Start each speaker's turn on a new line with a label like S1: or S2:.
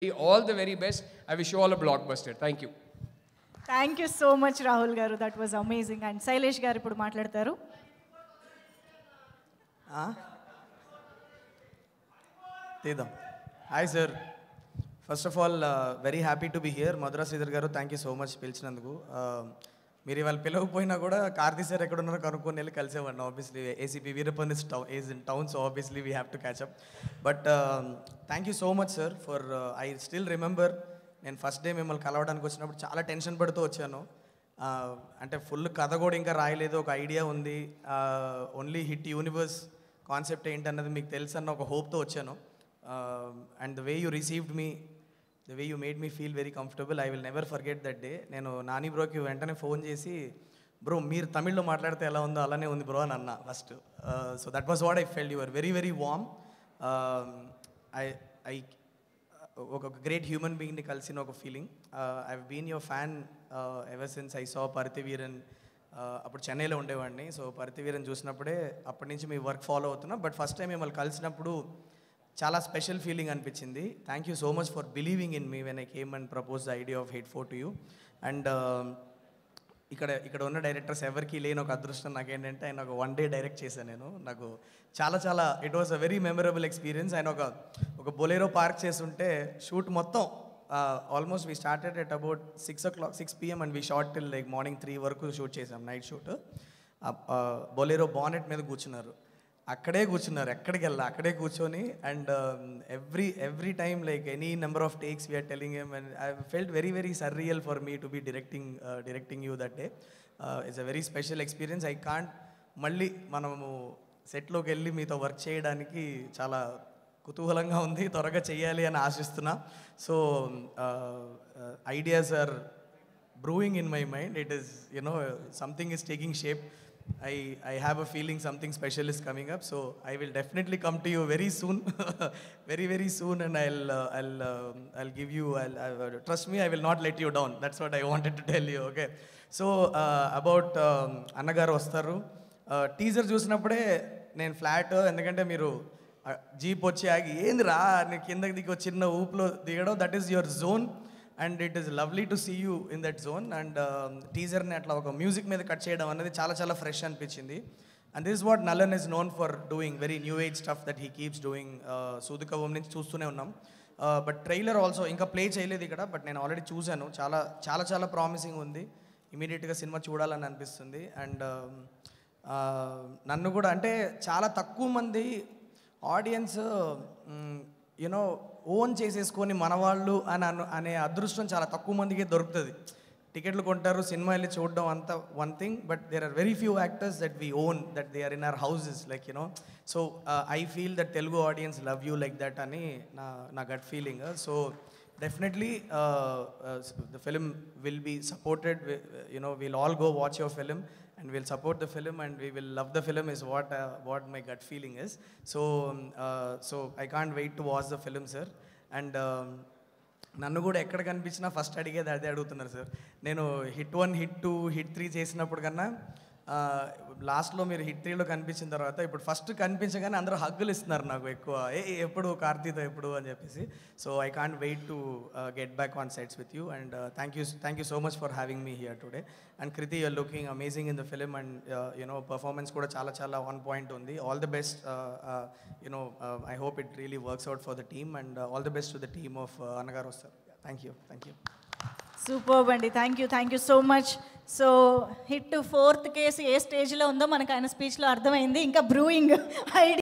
S1: all the very best. I wish you all a blockbuster. Thank you.
S2: Thank you so much, Rahul Garu. That was amazing. And Sailesh Garu ఇప్పుడు మాట్లాడతారు.
S3: తీద్దాం. Hi sir. First of all, very happy to be here. Madhura Sridhar garu, thank you so much పిలిచినందుకు. మీరు ఇవాళ పిలవకపోయినా కూడా Karthi sir ఎక్కడ ఉన్నారో కనుక్కొని వెళ్ళి కలిసేవాడిని. Obviously ACP Veerappan is in town, so obviously we have to catch up. But thank you so much sir for I still remember నేను first day మిమ్మల్ని కలవడానికి వచ్చినప్పుడు చాలా టెన్షన్ పడుతూ వచ్చాను. అంటే ఫుల్ కథ కూడా ఇంకా రాయలేదు, ఒక ఐడియా ఉంది, ఓన్లీ హిట్ యూనివర్స్ కాన్సెప్ట్ ఏంటన్నది మీకు తెలుసు అన్న ఒక హోప్తో వచ్చాను. And the way you received me, the way you made me feel very comfortable. I will never forget that day. నేను నాని బ్రోకి వెంటనే ఫోన్ చేసి, బ్రో మీరు తమిళ్లో మాట్లాడితే ఎలా ఉందో అలానే ఉంది బ్రో అని అన్నా first. So that was what I felt. You are very very warm. I ఒక గ్రేట్ హ్యూమన్ బీయింగ్ని కలిసిన ఒక ఫీలింగ్. I have been your fan ever since I saw Paruthiveeran. అప్పుడు చెన్నైలో ఉండేవాడిని. సో పర్తివీరన్ చూసినప్పుడే అప్పటి నుంచి మీ వర్క్ ఫాలో అవుతున్నా. బట్ ఫస్ట్ టైం మిమ్మల్ని కలిసినప్పుడు చాలా స్పెషల్ ఫీలింగ్ అనిపించింది. Thank you so much for believing in me when I came and propose the idea of hit 4 to you. And ఇక్కడ ఉన్న డైరెక్టర్స్ ఎవరికి లేని ఒక అదృష్టం నాకేంటంటే ఆయన ఒక 1 డే డైరెక్ట్ చేశాను నేను. నాకు చాలా it was a very memorable experience. ఆయన ఒక బొలేరో పార్క్ చేస్తుంటే షూట్ మొత్తం almost we started at about 6 PM and we short till like morning 3 వరకు షూట్ చేసాం, నైట్ షూట్. బొలేరో బానెట్ మీద కూర్చున్నారు, అక్కడే కూర్చున్నారు, ఎక్కడికి వెళ్ళా అక్కడే కూర్చొని. And every time like any number of takes we're telling him. And I felt very surreal for me to be directing you that day. It's a very special experience. I can't మళ్ళీ మనము సెట్లోకి వెళ్ళి మీతో work చేయడానికి చాలా కుతూహలంగా ఉంది, త్వరగా చేయాలి అని ఆశిస్తున్నా. So ideas are brewing in my mind. It is, something is taking shape. I have a feeling something special is coming up. So I will definitely come to you very soon, very soon, and I'll give you. Trust me, I will not let you down. That's what I wanted to tell you. Okay. So about Annagaru vastaru. Teaser చూసినప్పుడే నేను flat, ఎందుకంటే మీరు jeep వచ్చి ఆగి ఏందిరా కిందకి దిగి చిన్న ఊపులో దిగడం, that is your zone. And it is lovely to see you in that zone. And టీజర్ని అట్లా ఒక మ్యూజిక్ మీద కట్ చేయడం అనేది చాలా ఫ్రెష్ అనిపించింది. And this what Nalan is known for doing, very new age stuff that he keeps doing. సూదుకవం నుంచి చూస్తూనే ఉన్నాం. బట్ ట్రైలర్ ఆల్సో ఇంకా ప్లే చేయలేదు ఇక్కడ, బట్ నేను ఆల్రెడీ చూశాను. చాలా ప్రామిసింగ్ ఉంది. ఇమీడియట్గా సినిమా చూడాలని అనిపిస్తుంది. అండ్ నన్ను కూడా అంటే చాలా తక్కువ మంది ఆడియన్స్ ఓన్ చేసేసుకొని మనవాళ్ళు అనే అదృష్టం చాలా తక్కువ మందికి దొరుకుతుంది. టికెట్లు కొంటారు, సినిమా వెళ్ళి చూడడం అంతా one thing, but there are very few actors that we own, that they are in our houses, like so I feel that Telugu audience love you like that అని నా gut feeling. So definitely the film will be supported. We'll all go watch your film and we'll support the film and we will love the film is what my gut feeling is. So I can't wait to watch the film, sir. And నన్ను కూడా ఎక్కడ కనిపించినా first అడిగేది అదే అడుగుతున్నారు sir. నేను hit 1, hit 2, hit 3 చేసినప్పుడు కన్నా లాస్ట్లో మీరు హిట్ 3లో కనిపించిన తర్వాత ఇప్పుడు ఫస్ట్ కనిపించగానే అందరూ హగ్గులు ఇస్తున్నారు నాకు ఎక్కువ, ఎప్పుడు కార్తీతో ఎప్పుడు అని చెప్పేసి. So I can't wait to get back on sets with you. And thank you so much for having me here today. And Kriti, you're looking amazing in the film. And performance కూడా చాలా ఆన్ పాయింట్ ఉంది. All the best. I hope it really works out for the team. And all the best to the team of Annagaru sir. Thank you.
S2: Super అండి. Thank you so much. So hit 4th case ఏ స్టేజ్లో ఉందో మనకు ఆయన స్పీచ్లో అర్థమైంది. ఇంకా brewing idea